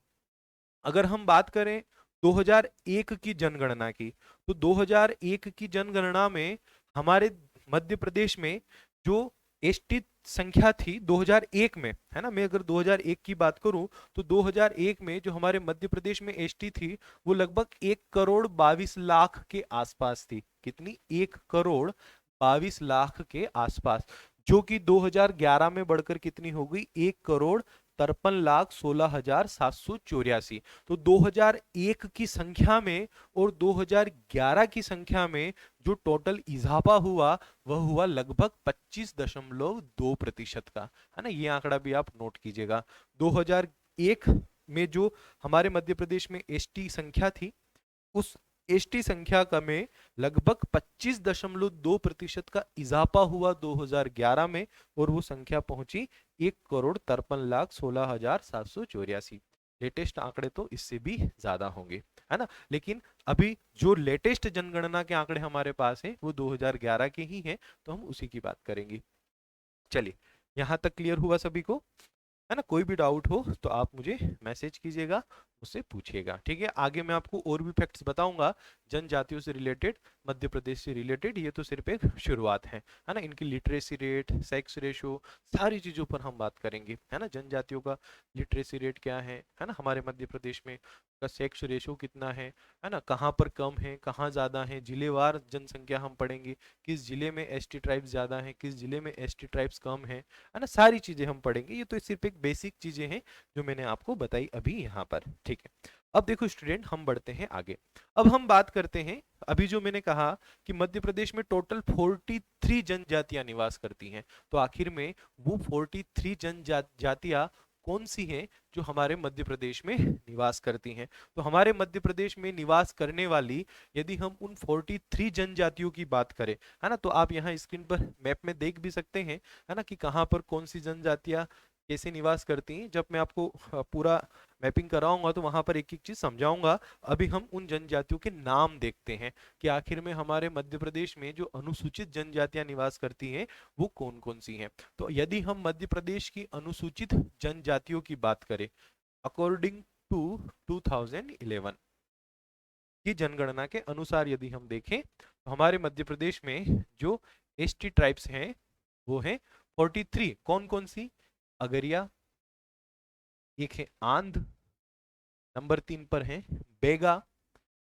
अगर हम बात करें 2001 की जनगणना की, तो 2001 की जनगणना में हमारे मध्य प्रदेश में जो एसटी संख्या थी 2001 में, है ना, मैं अगर 2001 की बात करूं तो 2001 में जो हमारे मध्य प्रदेश में एसटी थी वो लगभग 1,22,00,000 के आसपास थी। कितनी? 1,22,00,000 के आसपास, जो कि 2011 में बढ़कर कितनी हो गई? 1,53,16,784। तो 2001 की संख्या में और 2011 की संख्या में जो टोटल इजाफा हुआ वह हुआ लगभग 25.2% का, है ना। ये आंकड़ा भी आप नोट कीजिएगा। 2001 में जो हमारे मध्य प्रदेश में एसटी संख्या थी, उस एसटी संख्या का में लगभग 25.2% का इजाफा हुआ 2011 में, और वो संख्या पहुंची 1,53,16,784। लेटेस्ट आंकड़े तो इससे भी ज्यादा होंगे, है ना। लेकिन अभी जो लेटेस्ट जनगणना के आंकड़े हमारे पास हैं वो 2011 के ही हैं, तो हम उसी की बात करेंगे। चलिए, यहां तक क्लियर हुआ सभी को, है ना। कोई भी डाउट हो तो आप मुझे मैसेज कीजिएगा, मुझसे पूछिएगा। ठीक है, आगे मैं आपको और भी फैक्ट्स बताऊंगा जनजातियों से रिलेटेड, मध्य प्रदेश से रिलेटेड। ये तो सिर्फ एक शुरुआत है ना। इनकी लिटरेसी रेट, सेक्स रेशो, सारी चीजों पर हम बात करेंगे, है ना। जनजातियों का लिटरेसी रेट क्या है ना, हमारे मध्य प्रदेश में का सेक्स रेशो कितना है ना, कहाँ पर कम है कहाँ ज्यादा है, जिलेवार जनसंख्या हम पढ़ेंगे, किस जिले में एसटी ट्राइब्स ज्यादा है, किस जिले में एसटी ट्राइब्स कम है ना। सारी चीजें हम पढ़ेंगे। ये तो सिर्फ एक बेसिक चीजें हैं जो मैंने आपको बताई अभी यहाँ पर। ठीक है, अब देखो स्टूडेंट, हम बढ़ते हैं आगे। अब हम बात करते हैं, अभी जो मैंने कहा कि मध्य प्रदेश में टोटल 43 जनजातियां निवास करती हैं, तो आखिर में वो 43 जनजातियां कौन सी हैं जो हमारे मध्य प्रदेश में निवास करती हैं? तो हमारे मध्य प्रदेश में निवास करने वाली, यदि हम उन 43 जनजातियों की बात करें, है ना, तो आप यहाँ स्क्रीन पर मैप में देख भी सकते हैं, है ना, कि कहाँ पर कौन सी जनजातियां कैसे निवास करती हैं। जब मैं आपको पूरा मैपिंग कराऊंगा तो वहां पर एक एक चीज समझाऊंगा। अभी हम उन जनजातियों के नाम देखते हैं कि आखिर में हमारे मध्य प्रदेश में जो अनुसूचित जनजातियां निवास करती हैं वो कौन कौन सी हैं। तो यदि हम मध्य प्रदेश की अनुसूचित जनजातियों की बात करें, अकॉर्डिंग टू 2011 की जनगणना के अनुसार यदि हम देखें, तो हमारे मध्य प्रदेश में जो एसटी ट्राइब्स हैं वो हैं 43। कौन कौन सी? अगरिया, एक है आंध, नंबर 3 पर है बेगा,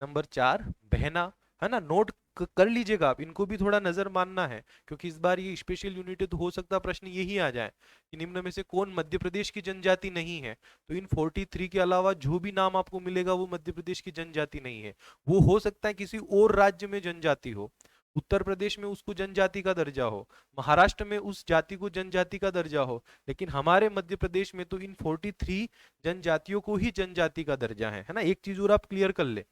नंबर 4 बहना, है ना। नोट कर लीजिएगा आप, इनको भी थोड़ा नजर मानना है, क्योंकि इस बार ये स्पेशल यूनिट है तो हो सकता है प्रश्न यही आ जाए कि निम्न में से कौन मध्य प्रदेश की जनजाति नहीं है। तो इन 43 के अलावा जो भी नाम आपको मिलेगा वो मध्य प्रदेश की जनजाति नहीं है। वो हो सकता है किसी और राज्य में जनजाति हो, उत्तर प्रदेश में उसको जनजाति का दर्जा हो, महाराष्ट्र में उस जाति को जनजाति का दर्जा हो, लेकिन हमारे मध्य प्रदेश में तो इन 43 जनजातियों को ही जनजाति का दर्जा है ना। एक चीज और आप क्लियर कर ले,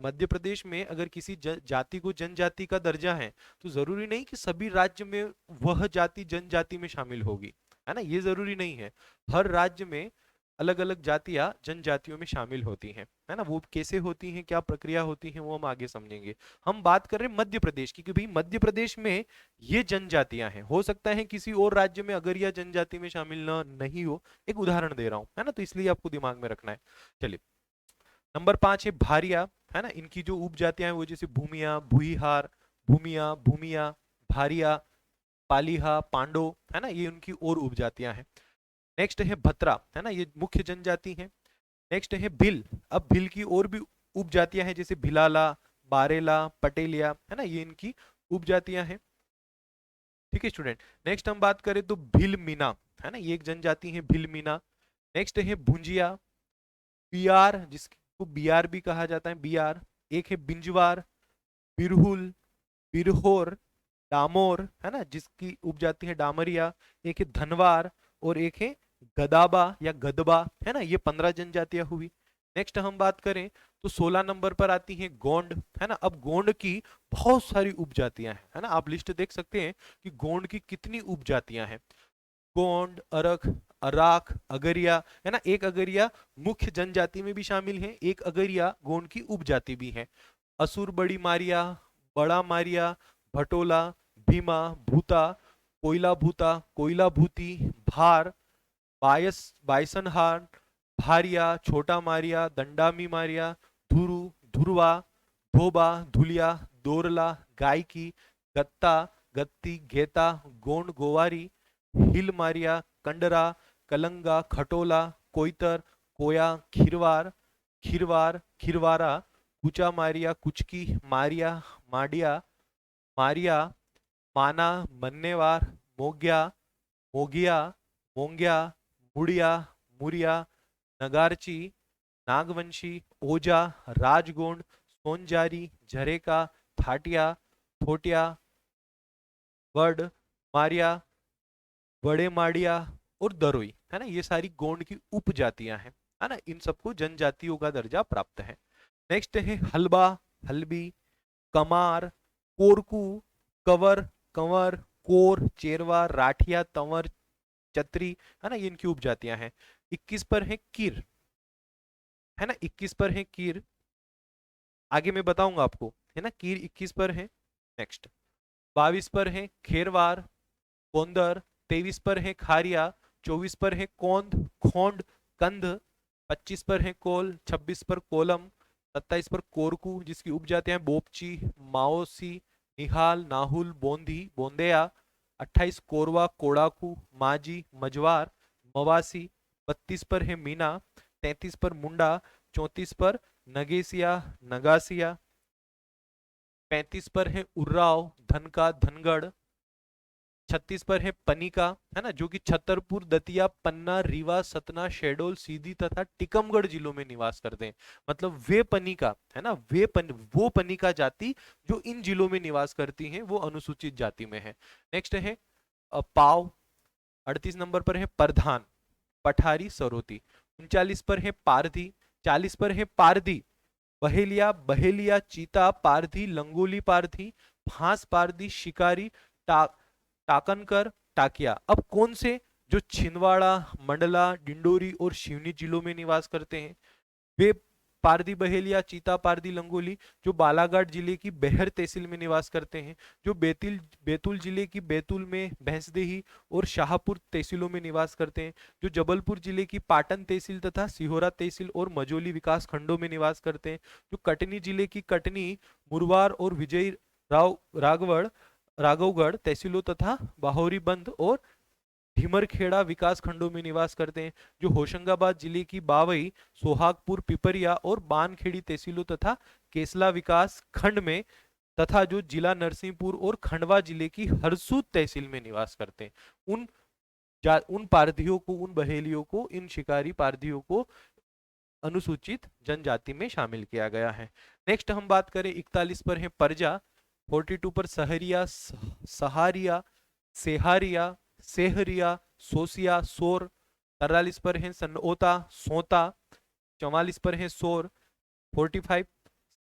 मध्य प्रदेश में अगर किसी जाति को जनजाति का दर्जा है तो जरूरी नहीं कि सभी राज्य में वह जाति जनजाति में शामिल होगी, है ना। ये जरूरी नहीं है। हर राज्य में अलग अलग जातियां जनजातियों में शामिल होती हैं, है ना। वो कैसे होती हैं, क्या प्रक्रिया होती है, वो हम आगे समझेंगे। हम बात कर रहे हैं मध्य प्रदेश की, क्योंकि मध्य प्रदेश में ये जनजातियां हैं। हो सकता है किसी और राज्य में अगर यह जनजाति में शामिल न नहीं हो, एक उदाहरण दे रहा हूं, है ना, तो इसलिए आपको दिमाग में रखना है। चलिए, नंबर 5 है भारिया, है ना। इनकी जो उपजातियां हैं वो जैसे भूमिया, भूईहार, भूमिया, भूमिया, भारिया, पालीहा, पांडो, है ना, ये उनकी और उपजातियां हैं। नेक्स्ट है भत्रा, है ना, ये मुख्य जनजाति है। नेक्स्ट है भिल। अब भिल की और भी उपजातियां हैं जैसे भिलाला, बारेला, पटेलिया, है ना, ये इनकी उपजातियां हैं। ठीक है स्टूडेंट। नेक्स्ट हम बात करें तो भील मीना, है ना, ये एक जनजाति है भील मीना। नेक्स्ट है भुंजिया, बियार, जिसको बियार भी कहा जाता है, बियार। एक है बिंजवार, बिरहुल, बिरहोर, डामोर, है ना, जिसकी उपजाति है डामरिया। एक है धनवार और एक है गदाबा या गदबा, है ना, ये 15 जनजातियां हुई। नेक्स्ट हम बात करें तो 16 नंबर पर आती है गोंड, है ना। अब गोंड की बहुत सारी उपजातियां हैं, है ना, आप लिस्ट देख सकते हैं कि गोंड की कितनी उपजातियां हैं। गोंड, अरख, अराक, अगरिया, है ना, एक अगरिया मुख्य जनजाति में भी शामिल है, एक अगरिया गोंड की उपजाति भी है। असुर, बड़ी मारिया, बड़ा मारिया, भटोला, भीमा, भूता, कोयला भूता, कोयला भूती, भार, बायसनहार, भारिया, छोटा मारिया, दंडामी मारिया, धुरु, धुरवा, धोबा, धुलिया, दोरला, गायकी, गत्ता, गत्ती, घेता, गोंड, गोवारी, हिल मारिया, कंडरा, कलंगा, खटोला, कोइतर, कोया, खिरवार, खिरवार, खिरवारा, कुचा मारिया, कुचकी, मारिया, माडिया, मारिया, माना, मन्नेवार, मोग्या, मोगिया, मोंग्या, मुड़िया, मुरिया, नगारची, नागवंशी, ओजा, राजगोंड, सोनजारी, झरेका, थाटिया, थोटिया, वड, मारिया, बड़े माड़िया और दरोई, है ना, ये सारी गोंड की उपजातियां हैं, है ना, इन सबको जनजातियों का दर्जा प्राप्त है। नेक्स्ट है हलबा, हलबी, कमार, कोरकू, कवर, कंवर, कोर, चेरवा, राठिया, तंवर, चतरी, है ना, ये इनकी उपजातियां हैं। 21 पर है कीर, है ना, 21 पर है कीर, आगे मैं बताऊंगा आपको, है ना, कीर 21 पर है। नेक्स्ट 22 पर है खेरवार, कोंदर, 23 पर है खारिया, 24 पर है कोंद, खोंड, कंध, 25 पर है कोल, 26 पर कोलम, 27 पर कोरकू, जिसकी उपजातियां हैं बोपची, माओसी, निहाल, नाहुल, बोंदी, बोंदेया, 28 कोरवा, कोड़ाकू, माजी, मजवार, मवासी, 32 पर है मीना, 33 पर मुंडा, 34 पर नगेसिया, नगासिया, 35 पर है उर्राव, धनका, धनगढ़, 36 पर है पनिका, है ना, जो कि छतरपुर, दतिया, पन्ना, रीवा, सतना, शहडोल, सीधी तथा टीकमगढ़ जिलों में निवास करते हैं। मतलब वे पनिका, है ना, वो पनिका जाति जो इन जिलों में निवास करती हैं वो अनुसूचित जाति में है। नेक्स्ट है पाव, 38 नंबर पर है परधान, पठारी, सरोती, 39 पर है पारधी, 40 पर है पारधी, बहेलिया, बहेलिया, चीता, पारधी, लंगोली पारधी, फांस पारधी, शिकारी, टा, टाकनकर, टाकिया। अब कौन से, जो छिंदवाड़ा, मंडला, डिंडोरी और सिवनी जिलों में निवास करते हैं वे पारदी, बहेलिया, चीता, पारदी, लंगोली, जो बालाघाट जिले की बेहर तहसील में निवास करते हैं, जो बैतूल जिले की बैतूल में भैंसदेही और शाहपुर तहसीलों में निवास करते हैं, जो जबलपुर जिले की पाटन तहसील तथा सिहोरा तहसील और मजोली विकास खंडों में निवास करते हैं, जो कटनी जिले की कटनी, मुरवार और विजय राघवगढ़ तहसीलों तथा बाहोरीबंद और ढिमरखेड़ा विकास खंडों में निवास करते हैं, जो होशंगाबाद जिले की बावई, सोहागपुर, पिपरिया और बानखेड़ी तहसीलों तथा केसला विकास खंड में, तथा जो जिला नरसिंहपुर और खंडवा जिले की हरसूद तहसील में निवास करते हैं। उन पारधियों को, उन बहेलियों को, इन शिकारी पारधियों को अनुसूचित जनजाति में शामिल किया गया है। नेक्स्ट हम बात करें 41 पर है परजा, 42 पर सहरिया, सहारिया, सेहारिया, सेहरिया, सोसिया, सोर, 43 पर है सनओता, सोता, 44 पर है सोर, 45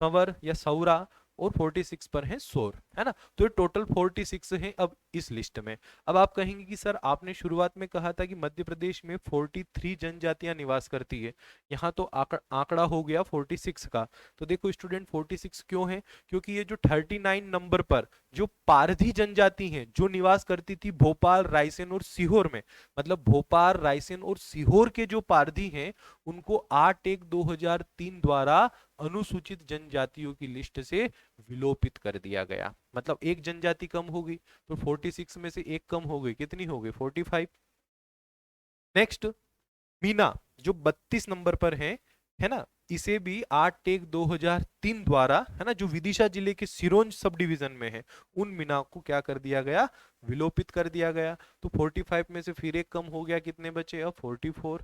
संवर या सौरा और 46 पर है सोर, है ना। तो ये टोटल 46 है अब इस लिस्ट में। अब आप कहेंगे कि सर आपने शुरुआत में कहा था कि मध्य प्रदेश में 43 जनजातियां निवास करती है, यहाँ तो आंकड़ा हो गया 46 का। तो देखो स्टूडेंट 46 क्यों है, क्योंकि ये जो 39 नंबर पर जो पारधी जनजाति है जो निवास करती थी भोपाल, रायसेन और सीहोर में, मतलब भोपाल, रायसेन और सीहोर के जो पारधी हैं उनको 8/1/2003 द्वारा अनुसूचित जनजातियों की लिस्ट से विलोपित कर दिया गया। मतलब एक जनजाति कम हो गई, तो 46 में से एक कम हो गई, कितनी हो गई 45। नेक्स्ट मीना जो 32 नंबर पर है ना, इसे भी 8/1/2003 द्वारा, है ना, जो विदिशा जिले के सिरोंज सब डिवीजन में है, उन मीनार को क्या कर दिया गया, विलोपित कर दिया गया। तो 45 में से फिर एक कम हो गया, कितने बचे अब 44।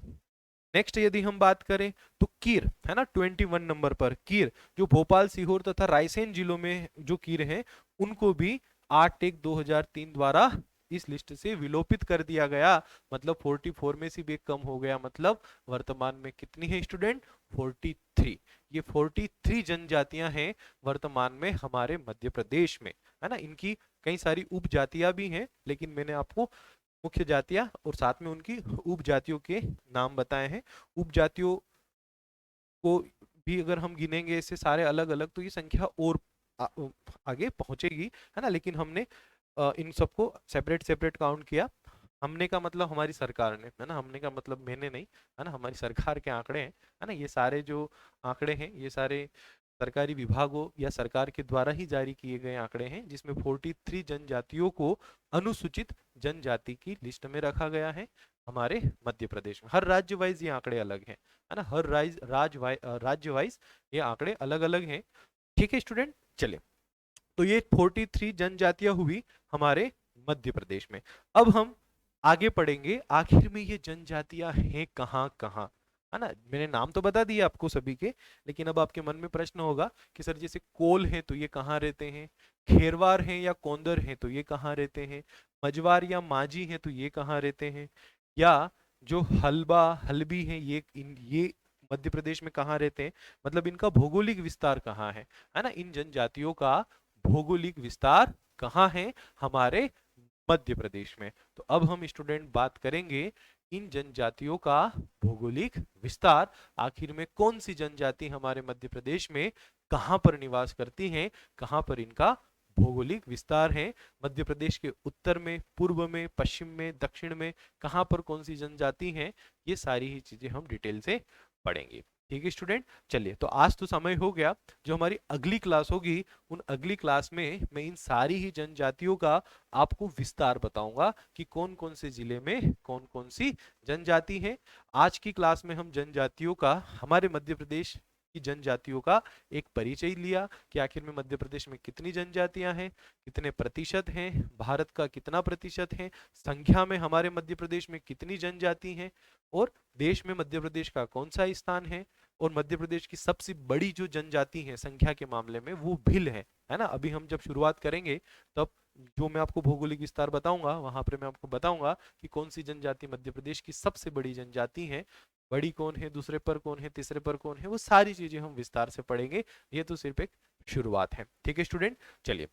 नेक्स्ट यदि हम बात करें तो कीर, है ना, 21 नंबर पर कीर, जो भोपाल, सीहोर तथा रायसेन जिलों में जो कीर हैं, उनको भी 8/1/2003 द्वारा इस लिस्ट से विलोपित कर दिया गया। मतलब 44 में से भी एक कम हो गया, मतलब वर्तमान में कितनी है स्टूडेंट, 43। ये 43 जनजातियां हैं वर्तमान में हमारे मध्य प्रदेश में, है ना। इनकी कई सारी उपजातियां भी हैं, लेकिन मैंने आपको मुख्य जातियां और साथ में उनकी उपजातियों के नाम बताए हैं। उपजातियों को भी अगर हम गिनेंगे इससे सारे अलग अलग, तो ये संख्या और आ, आगे पहुंचेगी, है ना। लेकिन हमने इन सबको सेपरेट सेपरेट काउंट किया। हमने का मतलब हमारी सरकार ने, है ना, हमने का मतलब मैंने नहीं, है ना, हमारी सरकार के आंकड़े हैं, है ना। ये सारे जो आंकड़े हैं, ये सारे सरकारी विभागों या सरकार के द्वारा ही जारी किए गए आंकड़े हैं, जिसमें 43 जनजातियों को अनुसूचित जनजाति की लिस्ट में रखा गया है हमारे मध्य प्रदेश में। हर राज्य वाइज ये आंकड़े अलग हैं, है ना, हर राज्य वाइज ये आंकड़े अलग अलग हैं। ठीक है स्टूडेंट, चलिए, तो ये 43 जनजातियां हुई हमारे मध्य प्रदेश में। अब हम आगे पढ़ेंगे आखिर में ये जनजातियां हैं कहाँ कहाँ, है ना। मैंने नाम तो बता दिए आपको सभी के, लेकिन अब आपके मन में प्रश्न होगा कि सर जैसे कोल है तो ये कहाँ रहते हैं, खेरवार हैं या कोंदर हैं तो ये कहाँ रहते हैं, मजवार या माझी हैं तो ये कहाँ रहते हैं, या जो हलबा हलबी हैं ये मध्य प्रदेश में कहाँ रहते हैं, मतलब इनका भौगोलिक विस्तार कहाँ है ना। इन जनजातियों का भौगोलिक विस्तार कहाँ है, हमारे मध्य प्रदेश में। तो अब हम स्टूडेंट बात करेंगे इन जनजातियों का भौगोलिक विस्तार। आखिर में कौन सी जनजाति हमारे मध्य प्रदेश में कहां पर निवास करती हैं, कहां पर इनका भौगोलिक विस्तार है। मध्य प्रदेश के उत्तर में, पूर्व में, पश्चिम में, दक्षिण में कहां पर कौन सी जनजाति हैं, ये सारी ही चीजें हम डिटेल से पढ़ेंगे। ठीक है स्टूडेंट, चलिए, तो आज तो समय हो गया। जो हमारी अगली क्लास होगी, उन अगली क्लास में मैं इन सारी ही जनजातियों का आपको विस्तार बताऊंगा कि कौन कौन से जिले में कौन कौन सी जनजाति है। आज की क्लास में हम जनजातियों का, हमारे मध्य प्रदेश की जनजातियों का एक परिचय लिया कि आखिर में मध्य प्रदेश में कितनी जनजातियां हैं, कितने प्रतिशत हैं, भारत का कितना प्रतिशत है, संख्या में हमारे मध्य प्रदेश में कितनी जनजाति हैं, और देश में मध्य प्रदेश का कौन सा स्थान है, और मध्य प्रदेश की सबसे बड़ी जो जनजाति है संख्या के मामले में वो भिल है ना। अभी हम जब शुरुआत करेंगे तब जो मैं आपको भौगोलिक विस्तार बताऊंगा वहां पर मैं आपको बताऊंगा कि कौन सी जनजाति मध्य प्रदेश की सबसे बड़ी जनजाति है, बड़ी कौन है, दूसरे पर कौन है, तीसरे पर कौन है, वो सारी चीजें हम विस्तार से पढ़ेंगे। ये तो सिर्फ एक शुरुआत है। ठीक है स्टूडेंट, चलिए,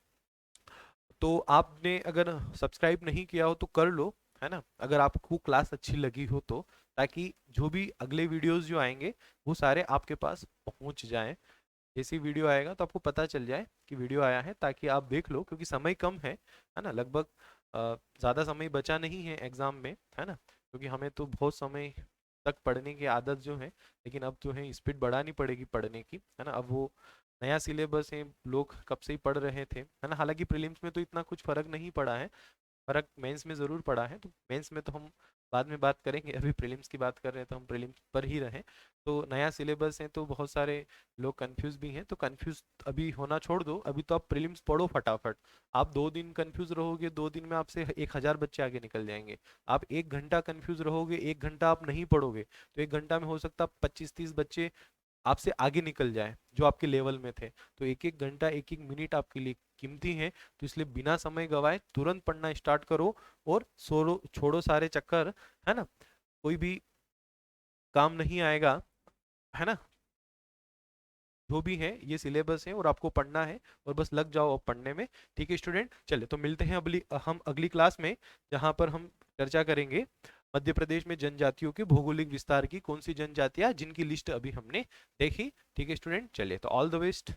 तो आपने अगर सब्सक्राइब नहीं किया हो तो कर लो, है ना, अगर आपको क्लास अच्छी लगी हो तो, ताकि जो भी अगले वीडियोस जो आएंगे वो सारे आपके पास पहुंच जाएं। जैसे वीडियो आएगा तो आपको पता चल जाए कि वीडियो आया है, ताकि आप देख लो, क्योंकि समय कम है ना, लगभग ज़्यादा समय बचा नहीं है एग्जाम में, है ना, क्योंकि हमें तो बहुत समय तक पढ़ने की आदत जो है, लेकिन अब जो है स्पीड बढ़ानी पड़ेगी पढ़ने की, है ना। अब वो नया सिलेबस है, लोग कब से ही पढ़ रहे थे, है ना। हालांकि प्रीलिम्स में तो इतना कुछ फर्क नहीं पड़ा है, फर्क मेंस में ज़रूर पड़ा है। तो मेंस में तो हम बाद में बात करेंगे, अभी प्रीलिम्स की बात कर रहे हैं तो हम प्रीलिम्स पर ही रहें। तो नया सिलेबस है तो बहुत सारे लोग कंफ्यूज भी हैं, तो कंफ्यूज अभी होना छोड़ दो, अभी तो आप प्रीलिम्स पढ़ो फटाफट। आप 2 दिन कंफ्यूज रहोगे, 2 दिन में आपसे 1000 बच्चे आगे निकल जाएंगे। आप 1 घंटा कंफ्यूज रहोगे, 1 घंटा आप नहीं पढ़ोगे, तो 1 घंटा में हो सकता है 25-30 बच्चे आपसे आगे निकल जाए जो आपके लेवल में थे। तो 1-1 घंटा, 1-1 मिनट आपके लिए कीमती है, तो इसलिए बिना समय गवाए तुरंत पढ़ना स्टार्ट करो, और छोड़ो सारे चक्कर, है ना, कोई भी काम नहीं आएगा, है ना। जो भी है ये सिलेबस है और आपको पढ़ना है, और बस लग जाओ अब पढ़ने में। ठीक है स्टूडेंट, चलिए, तो मिलते हैं हम अगली क्लास में, जहां पर हम चर्चा करेंगे मध्य प्रदेश में जनजातियों के भौगोलिक विस्तार की, कौन सी जनजातियां जिनकी लिस्ट अभी हमने देखी। ठीक है स्टूडेंट, चलिए, तो ऑल द बेस्ट।